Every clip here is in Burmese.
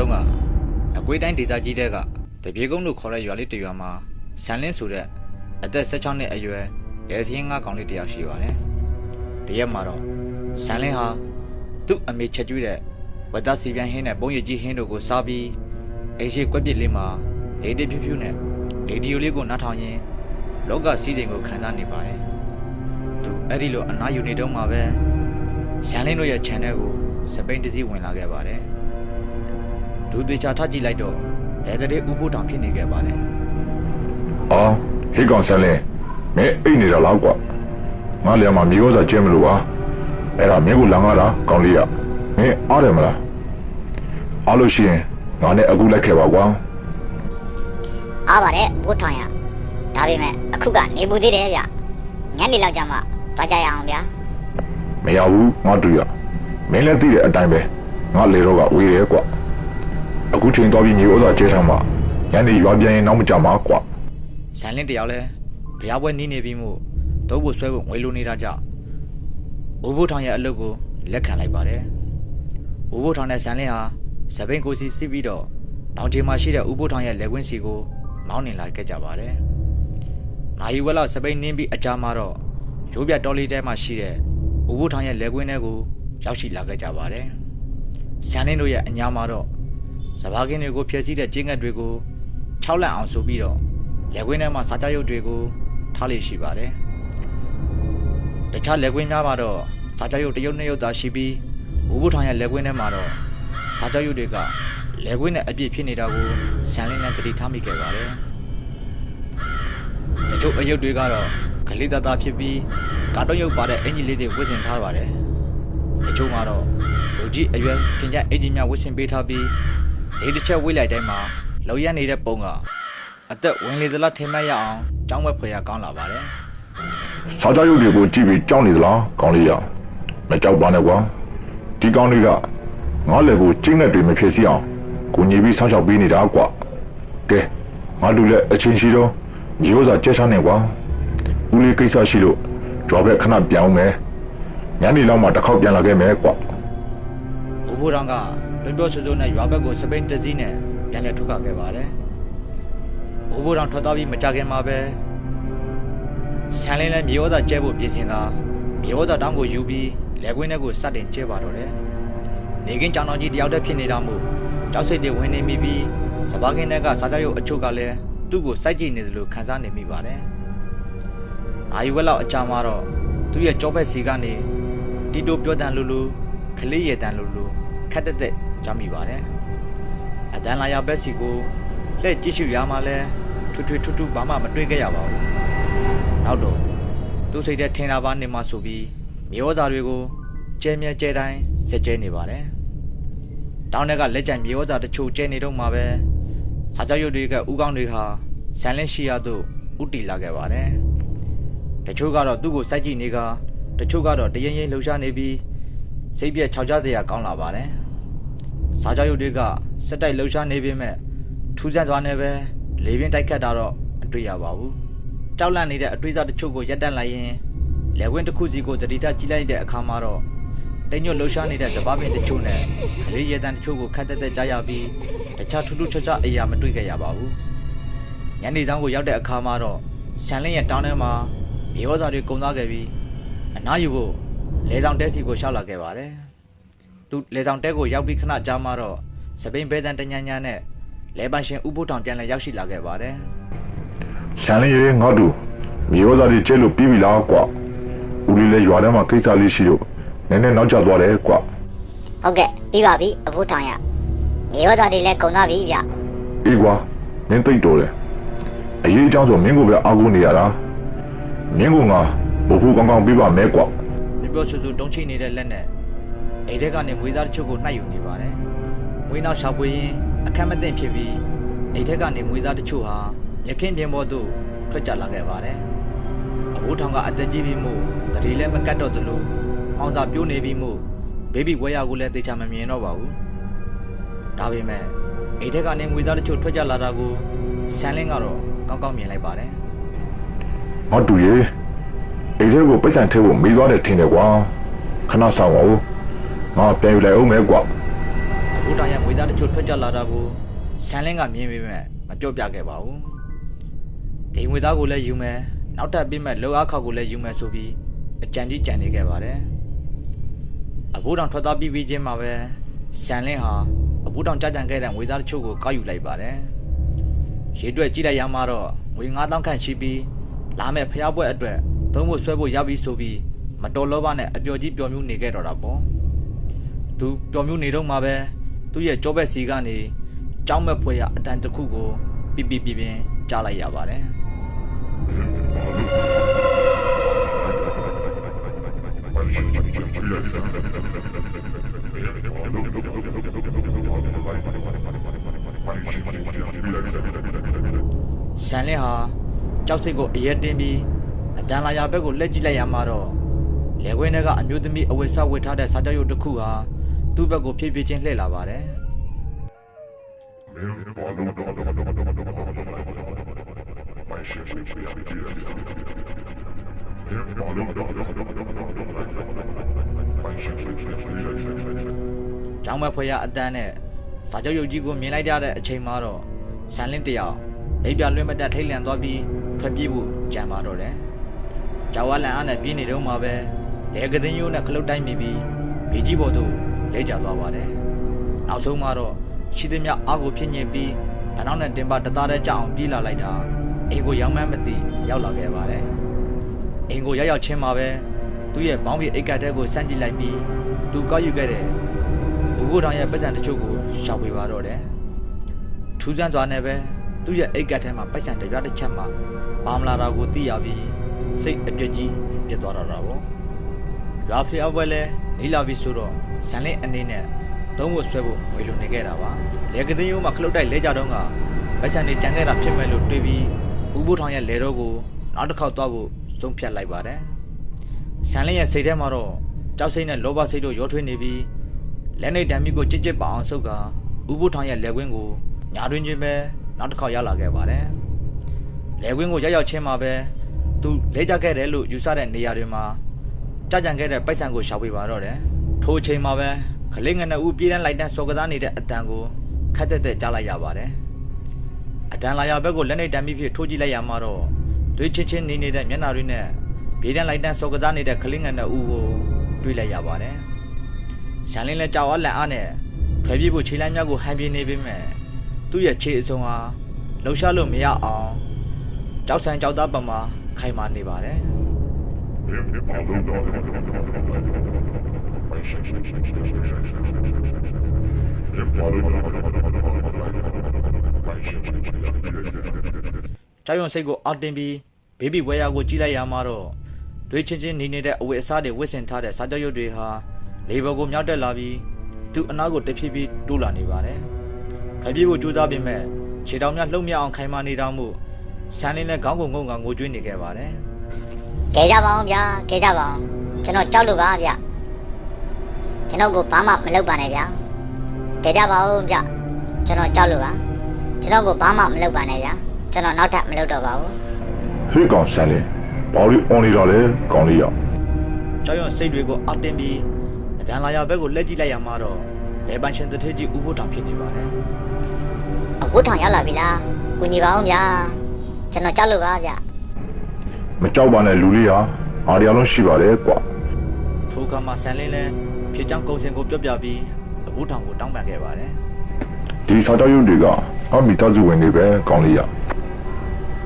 တုန်းကအကွေးတိုင်းဒေသကြီးတဲကတပြေကုန်းလို့ခေါ်တဲ့ရွာလေးတစ်ရွာမှာဆန်လင်းဆိုတဲ့အသက်16နှစ်အရွယ်ရဲစင်းငါကောင်လေးတစ်ယောက်ရှိပါတယ်။ဒီရက်မှာတော့ဆန်လင်းဟာသူ့အမေချက်ကျွေးတဲ့ဝတ်သားစီပြန်ဟင်းနဲ့ပုံရည်ကြီးဟင်းတို့ကိုစားပြီးအိမ်ရှိကွက်ပစ်လေးမှာလေတဖြူးဖြူးနဲ့လေဒီယိုလေးကိုနားထောင်ရင်းလောကစည်းစိမ်ကိုခံစားနေပါတယ်။သူအဲ့ဒီလိုအနားယူနေတော့မှပဲဆန်လင်းတို့ရဲ့ channel ကိုစပိန်တစည်းဝင်လာခဲ့ပါတယ်။သူတေချာထကြည့်လိုက်တော့လက်တရေဥပုတောင်ဖြစ်နေခဲ့ပါတယ်။အော်ဟေးကောင်ဆန်လင်းမင်းအိတ်နေတာလားကွာ။ငါလည်းမမြေဩဇာကျဲမလို့ပါ။အဲ့ဒါမင်းကိုလမ်းကားတာကောင်းလေးရ။မင်းအားတယ်မလား။အားလို့ရှိရင်ငါနဲ့အခုလိုက်ခဲ့ပါကွာ။အားပါတယ်ဘုထောင်ရ။ဒါပေမဲ့အခုကနေပူသေးတယ်ဗျ။ညနေလောက်ကြမှာသွားကြရအောင်ဗျာ။မရဘူးငါတွေ့ရ။မင်းလည်းသိတဲ့အတိုင်းပဲငါလေတော့ကဝေးတယ်ကွာ။အခုချိန်တော့ပြီးမြေဩဇာကျဲထားမှညနေရွာပြန်ရင်နောက်မကြမှာကွာ။ဆန်လင်းတယောက်လဲဘုရားပွဲနီးနေပြီးမှုတုပ်ဖို့ဆွဲဖို့ငွေလိုနေတာကြောင့်ဘိုးဘိုးထောင်ရဲ့အလုပ်ကိုလက်ခံလိုက်ပါတယ်။ဘိုးဘိုးထောင်နဲ့ဆန်လင်းဟာစပိန်ကိုစီစစ်ပြီးတော့တောင်ထီမှာရှိတဲ့ဦးဘိုးထောင်ရဲ့လက်ကွင်းစီကိုမောင်းနေလာခဲ့ကြပါတယ်။နိုင်ဝက်လောက်စပိန်နင်းပြီးအကြာမှာတော့ရိုးပြတော်လေးတဲမှာရှိတဲ့ဦးဘိုးထောင်ရဲ့လက်ကွင်းထဲကိုရောက်ရှိလာခဲ့ကြပါတယ်။ဆန်လင်းတို့ရဲ့အညာမှာတော့စဘာကင်းတွေကိုဖျက်ဆီးတဲ့ကျင်းငတ်တွေကို6လက်အောင်ဆိုပြီးတော့လက်ကွင်းထဲမှာစာကြရုပ်တွေကိုထားလေရှိပါတယ်။တခြားလက်ကွင်းများမှာတော့စာကြရုပ်တစ်ရုပ်နှစ်ရုပ်သာရှိပြီးဦးဘိုးထောင်ရဲ့လက်ကွင်းထဲမှာတော့စာကြရုပ်တွေကလက်ကွင်းနဲ့အပြည့်ဖြစ်နေတာကိုဆန်လင်းနဲ့တတိထားမိခဲ့ပါတယ်။တချို့အရုပ်တွေကတော့ခလေးသားသားဖြစ်ပြီးကာတွန်းရုပ်ပါတဲ့အင်ဂျီလေးတွေဝတ်ဆင်ထားပါတယ်။တချို့ကတော့လူကြီးအရွယ်ပြင်ကျအင်ဂျီများဝတ်ဆင်ပေးထားပြီးဒီတစ်ချက်ဝေးလိုက်တိုင်းမှာလောရနေတဲ့ပုံကအသက်ဝင်လေသလားထင်မှတ်ရအောင်ကြောင်းဝက်ဖွယ်ရကောင်းလာပါတယ်။စာကြရုပ်တွေကိုကြည့်ပြီးကြောက်နေသလားကောင်းလေးရမကြောက်ပါနဲ့ကွာ။ဒီကောင်းလေးကငါလည်းကိုကျင်းနဲ့တွေမဖြစ်စီအောင်ကိုညီပြီးဆောင်းချောက်ပေးနေတာကွာ။ကဲငါတို့လည်းအချင်းရှိတော့ညီဥစားကျဲချနေကွာ။ဦးလေးကိစ္စရှိလို့ကြွားပဲခဏပြောင်းမယ်။ညနေလောက်မှတစ်ခေါက်ပြန်လာခဲ့မယ်ကွာ။ဘိုးဘိုးတော်ကပြောဆိုဆိုနဲ့ရွာဘက်ကိုစပိန်တစည်းနဲ့ပြန်လည်ထုတ်ခခဲ့ပါတယ်။ဘိုးဘိုးတော်ထွက်သွားပြီးမကြခင်မှာပဲဆန်လင်းလည်းမြေဩဇာကျဲဖို့ပြင်ဆင်တာမြေဩဇာတောင်းကိုယူပြီးလက်ကွင်းထဲကိုစတင်ကျဲပါတော့တယ်။နေကင်းကြောင်တော်ကြီးတယောက်တည်းဖြစ်နေတာမို့တောက်စိတ်တွေဝင်နေမိပြီးစဘာကင်းထဲကစားကြရုပ်အချို့ကလည်းသူ့ကိုစိုက်ကြည့်နေသလိုခံစားနေမိပါတယ်။အာယူဝက်လောက်အကြာမှာတော့သူ့ရဲ့ကြောဘက်စီကနေတီတိုပြောတန်လူခလေးရတန်လူခက်တက်ကြားမိပါတယ်။အတန်လာရဘက်စီကိုလက်ကြည့်ရှုရမှလဲထွထွဘာမှမတွေ့ခဲ့ရပါဘူး။နောက်တော့သူ့စိတ်ထဲထင်တာပါနေမှဆိုပြီးမြေဩဇာတွေကိုကျဲမြဲကျဲတိုင်းစက်ကျဲနေပါတယ်။တောင်းတဲ့ကလက်ကျန်မြေဩဇာတချို့ကျဲနေတော့မှပဲစာကြောက်ရုပ်တွေကဥကောင်းတွေဟာဆန်လင်းရှိရသို့ဥတီလာခဲ့ပါတယ်။တချို့ကတော့သူ့ကိုစိုက်ကြည့်နေကတချို့ကတော့တရင်ရင်လှူရှားနေပြီးစိတ်ပြက်ခြောက်ကြစရာကောင်းလာပါတယ်။စာကြောက်ရုပ်တွေကစက်တိုက်လှူရှားနေပေမဲ့ထူးဆန်းစွာနဲ့ပဲလေပြင်းတိုက်ခတ်တာတော့မတွေ့ရပါဘူး။ကြောက်လန့်နေတဲ့အတွေးစားတချို့ကိုရက်တန့်လိုက်ရင်လက်ဝင်းတစ်ခုစီကိုတတိထကြည့်လိုက်တဲ့အခါမှာတော့တိမ်ညွတ်လှူရှားနေတဲ့စပားပင်တချို့နဲ့ခလေးရဲတန်တချို့ကိုခတ်တက်ကြားရပြီးတခြားထူးထူးခြားခြားအရာမတွေ့ခဲ့ရပါဘူး။ညနေဆောင်ကိုရောက်တဲ့အခါမှာတော့ဆန်လင်းရဲ့တောင်းထဲမှာမြေဩဇာတွေကုန်သွားခဲ့ပြီးအနားယူဖို့လေဆောင်တဲစီကိုရှောက်လာခဲ့ပါတယ်။သူလေဆောင်တဲကိုရောက်ပြီးခဏကြာမှတော့စပိန်ဘဲတန်တညာညာနဲ့လဲပန်းရှင်ဥပုထောင်ပြန်လည်ရောက်ရှိလာခဲ့ပါတယ်။ဆန်လင်းရဲ့ငါတို့မြေဩဇာတွေကျဲလို့ပြီးပြီလားကွာ။ဦးလေးလည်းရွာထဲမှာကိစ္စလေးရှိလို့နည်းနည်းနောက်ကျသွားတယ်ကွာ။ဟုတ်ကဲ့ပြီးပါပြီအဖိုးထောင်ရ။မြေဩဇာတွေလည်းကုန်သွားပြီဗျ။အေးကွာမင်းသိတော်တယ်။အရေးအကြောင်းဆိုမင်းကိုပဲအားကိုးနေရတာ။မင်းကငါဘို့ဖို့ကောင်းကောင်းပြီးပါမယ်ကွာ။ပြောဆူတုံးချိနေတဲ့လက်နဲ့အိမ်ထဲကနေမွေးသားတချို့ကိုနှိုက်ယူနေပါတယ်။မွေးနောက်ရှာပွေရင်အခက်မသိဖြစ်ပြီးအိမ်ထဲကနေမွေးသားတချို့ဟာရခင်ပြင်ပေါ်သို့ထွက်ကြလာခဲ့ပါတယ်။အဘိုးထောင်ကအသက်ကြီးပြီးမှုတတိလည်းမကတ်တော့သလိုအောင်သာပြိုးနေပြီးမှုဘေဘီဝဲရကိုလည်းတေချာမမြင်တော့ပါဘူး။ဒါပေမဲ့အိမ်ထဲကနေမွေးသားတချို့ထွက်ကြလာတာကိုဆန်လင်းကတော့ကောင်းကောင်းမြင်လိုက်ပါတယ်။ဟောတူရဲ့အိမ်ထဲကိုပိတ်ဆန်ထဲကိုမေးသွားတယ်ထင်တယ်ကွာ။ခဏဆောင်အောင်ငါပြန်ယူလိုက်အောင်မယ်ကွာအ ဘိုးတောင်ရဲ့ငွေသားတချို့ထွက်ကြလာတာကိုဆန်လင်းကမြင်ပြီးမဲ့မပြောပြခဲ့ပါဘူးဒီငွေသားကိုလည်းယူမယ်နောက်ထပ်ပြီးမဲ့လောအားခောက်ကိုလည်းယူမယ်ဆိုပြီးအကြံကြီးကြံနေခဲ့ပါတယ်အဘိုးတောင်ထွက်သွားပြီးချင်းမှာပဲဆန်လင်းဟာအဘိုးတောင်ကြကြံခဲ့တဲ့ငွေသားတချို့ကိုကောက်ယူလိုက်ပါတယ်ရေတွက်ကြည့်လိုက်ရမှာတော့ငွေ9000ခန့်ရှိပြီးလာမဲ့ဖျားပွဲအတွက်သုံးဖို့ဆွဲဖို့ရပြီဆိုပြီးမတော်လောဘနဲ့အပျော်ကြီးပျော်မြူးနေခဲ့တော့တာပေါ့သူပျော်မြူးနေတော့မှပဲသူ့ရဲ့ကြောဘက်စီကနေကြောင်းမဲ့ဖွယ်ရအတန်တစ်ခုကိုပြပြကြားလိုက်ရပါတယ်ဆန်လင်းဟာကြောက်စိတ်ကိုအရက်တင်းပြီးအတန်လာရဘက်ကိုလက်ကြည့်လိုက်ရမှာတော့လေခွင်းထဲကအမျိုးသမီးအဝတ်စားဝတ်ထားတဲ့စားကြောက်ရုပ်တစ်ခုဟာသူ့ဘက်ကိုဖြည်းဖြည်းချင်းလှည့်လာပါတယ်ကျောင်းမဖွယ်ရအတန်းနဲ့စားကြောက်ရုပ်ကြီးကိုမြင်လိုက်ကြတဲ့အချိန်မှာတော့ဆန်လင်းတယောက်အိပ်ပြလွှဲမတက်ထိတ်လန့်သွားပြီးထွက်ပြေးဖို့ကြံပါတော့တယ်။ဂျာဝါလန်အားနဲ့ပြေးနေတော့မှပဲလေကသိန်းရိုးနဲ့ခလုတ်တိုင်းမိပြီးမြေကြီးပေါ်သို့လဲကျသွားပါတယ်။နောက်ဆုံးမှာတော့ရှိသမျှအားကိုဖြစ်ညင်ပြီးဗနောက်နဲ့တင်ပါတသားတည်းကြအောင်ပြေးလာလိုက်တာအိမ်ကိုရောက်မှန်းမသိရောက်လာခဲ့ပါတယ်။အိမ်ကိုရောက်ချင်းမှာပဲသူ့ရဲ့ဘောင်းပြေအိတ်ကတ်တဲကိုစမ်းကြည့်လိုက်ပြီးသူကောက်ယူခဲ့တဲ့ဘူကိုတောင်ရဲ့ပတ်စံတချို့ကိုရှောက်ပေးပါတော့တယ်။ထူးဆန်းစွာနဲ့ပဲသူ့ရဲ့အိတ်ကတ်ထဲမှာပိုက်ဆံတစ်ပြားတစ်ချက်မှပါမလာတာကိုသိရပြီးစိတ်အပြည့်ကြီးပြတ်သွားတော့တာပေါ့ရာဖီအဝဲလဲနေလာပြီဆိုတော့ဇန်လင်းအနေနဲ့သုံးဖို့ဆွဲဖို့ဝေလိုနေခဲ့တာပါလေကသိန်းရိုးမှာခလုတ်တိုက်လဲကြတော့ကပိုက်ဆံတွေကြံခဲ့တာဖြစ်မဲ့လို့တွေးပြီးဦးဘိုးထောင်ရဲ့လေတော့ကိုနောက်တစ်ခေါက်သွားဖို့ဆုံးဖြတ်လိုက်ပါတယ်ဇန်လင်းရဲ့စိတ်ထဲမှာတော့ကြောက်စိတ်နဲ့လောဘစိတ်တို့ရောထွေးနေပြီးလက်နေတံမီကိုကြစ်ကြစ်ပအောင်ဆုပ်ကဦးဘိုးထောင်ရဲ့လေကွင်းကိုညာတွင်ချင်းပဲနောက်တစ်ခေါက်ရောက်လာခဲ့ပါတယ်လေကွင်းကိုရောက်ချင်းမှာပဲသူလဲကြခဲ့တယ်လို့ယူဆတဲ့နေရာတွေမှာကြကြံခဲ့တဲ့ပိုက်ဆံကိုရှောက်ပေးပါတော့တယ်ထိုအချိန်မှာပဲခလေးငနဲ့ဦးပြေးတန်းလိုက်တန်းစော်ကစားနေတဲ့အတန်ကိုခက်တက်ကြားလိုက်ရပါတယ်အတန်လာရဘက်ကိုလက်နေတံပြီးဖြစ်ထိုးကြည့်လိုက်ရမှာတော့သွေးချင်းချင်းနေနေတဲ့မျက်နှာတွေနဲ့ပြေးတန်းလိုက်တန်းစော်ကစားနေတဲ့ခလေးငနဲ့ဦးကိုတွေ့လိုက်ရပါတယ်ဇန်လင်းလည်းကြောက်အားလန့်အားနဲ့ဖယ်ပြေးဖို့ခြေလမ်းများကိုဟန်ပြနေပေမဲ့သူ့ရဲ့ခြေအစုံဟာလှုပ်ရှားလို့မရအောင်ကြောက်ဆန်ကြောက်သားပမာခိုင်မာနေပါတယ်ကြောက်ရွံ့စိတ်ကိုအောက်တင်ပြီးဘေဘီဝဲယာကိုကြည့်လိုက်ရမှာတော့တွေးချင်းချင်းနေနေတဲ့အဝတ်အစားတွေဝတ်ဆင်ထားတဲ့စားကြောက်ရွတ်တွေဟာလေဘော်ကိုမြောက်တက်လာပြီးသူ့အနားကိုတဖြည်းဖြည်းတိုးလာနေပါတယ်ဖယ်ပြေးဖို့ကြိုးစားပေမဲ့ခြေတောင်များလှုပ်မြောက်အောင်ခိုင်မာနေတော့မှုဆန်လင်းနဲ့ခေါင်းကိုငုံငိုကြွေးနေခဲ့ပါတယ်ကဲကြပါအောင်ဗျာကဲကြပါအောင်ကျွန်တော်ကြောက်လို့ပါဗျကျွန်တော်ကိုဘာမှမလုပ်ပါနဲ့ဗျာကဲကြပါဦးဗျကျွန်တော်ကြောက်လို့ပါကျွန်တော်ကိုဘာမှမလုပ်ပါနဲ့ဗျာကျွန်တော်နောက်ထပ်မလုပ်တော့ပါဘူးဟေးကောင်ဆန်လင်းဘာလို့អွန်နေတော့လဲကောင်းလေးရကြောက်ရွံ့စိတ်တွေကိုအောက်တင်ပြီးအတန်လာရဘက်ကိုလက်ကြည့်လိုက်ရမှာတော့လေပန်ရှင်တထေးကြီးဥဖို့တောင်ဖြစ်နေပါတယ်အဝတ်ထောင်ရောက်လာပြီလားကူညီပါအောင်ဗျာကျွန်တော်ကြောက်လို့ပါဗျမကြောက်ပါနဲ့လူလေးဟာအားရလုံးရှိပါတယ်ကွာထိုခါမှာဆန်လင်းလဲဖြစ်ကြောင်းကုံစင်ကိုပြပြပြီးအဖို့တောင်ကိုတောင်းပန်ခဲ့ပါတယ်ဒီစားတောက်ရုပ်တွေကငါမိသားစုဝင်တွေပဲကောင်းလေးရ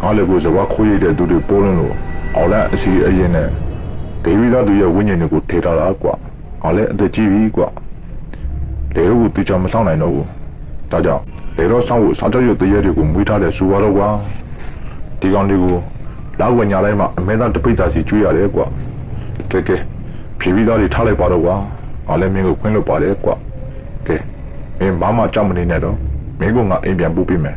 ငါလည်းကိုစဘာခိုးရတဲ့သူတွေပိုးလုံးလို့အောင်လက်အစီအရင်နဲ့ဒေဝီသားသူရဲ့ဝိညာဉ်တွေကိုထေထားတာကွာငါလည်းအသက်ကြီးပြီကွာလေတော့ကိုတေချာမဆောင်နိုင်တော့ဘူးဒါကြောင့်လေတော့ဆောင်ဖို့စားတောက်ရုပ်တရေတွေကိုမွေးထားတဲ့စူပါတော့ကွာဒီကောင်လေးကိုလောက်ဝညာတိုင်းမှာအမဲသားတပိတ်သားစီကျွေးရတယ်ကွာကဲဖြေပြီးသားတွေထားလိုက်ပါတော့ကွာငါလည်းမင်းကိုခွင့်လွတ်ပါတယ်ကွာကဲမင်းဘာမှကြောက်မနေနဲ့တော့မင်းကငါအိမ်ပြန်ပို့ပေးမယ်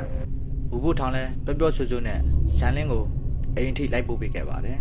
ဦးဖို့ထောင်လဲပြောဆွဆွနဲ့ဆန်လင်းကိုအိမ်ထိလိုက်ပို့ပေးခဲ့ပါတယ်